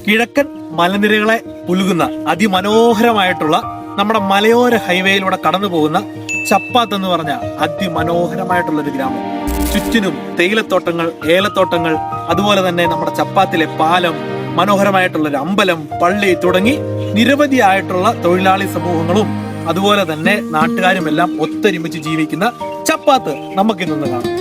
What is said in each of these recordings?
കിഴക്കൻ മലനിരകളെ പുലുകുന്ന അതിമനോഹരമായിട്ടുള്ള നമ്മുടെ മലയോര ഹൈവേയിലൂടെ കടന്നു പോകുന്ന ചപ്പാത്ത് എന്ന് പറഞ്ഞ അതിമനോഹരമായിട്ടുള്ള ഒരു ഗ്രാമം. ചുറ്റിനും തേയിലത്തോട്ടങ്ങൾ, ഏലത്തോട്ടങ്ങൾ, അതുപോലെ തന്നെ നമ്മുടെ ചപ്പാത്തിലെ പാലം, മനോഹരമായിട്ടുള്ളൊരു അമ്പലം, പള്ളി തുടങ്ങി നിരവധിയായിട്ടുള്ള തൊഴിലാളി സമൂഹങ്ങളും അതുപോലെ തന്നെ നാട്ടുകാരും എല്ലാം ഒത്തൊരുമിച്ച് ജീവിക്കുന്ന ചപ്പാത്ത് നമുക്കിന്നൊന്ന് കാണാം.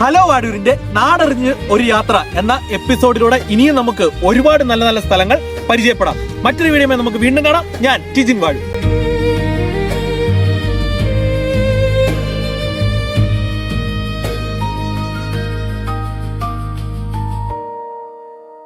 ഹലോ വാടൂരിന്റെ നാടറിഞ്ഞ് ഒരു യാത്ര എന്ന എപ്പിസോഡിലൂടെ ഇനിയും നമുക്ക് ഒരുപാട് നല്ല നല്ല സ്ഥലങ്ങൾ പരിചയപ്പെടാം. മറ്റൊരു വീഡിയോ നമുക്ക് വീണ്ടും കാണാം. ഞാൻ ടിജിൻ വാഴൂർ.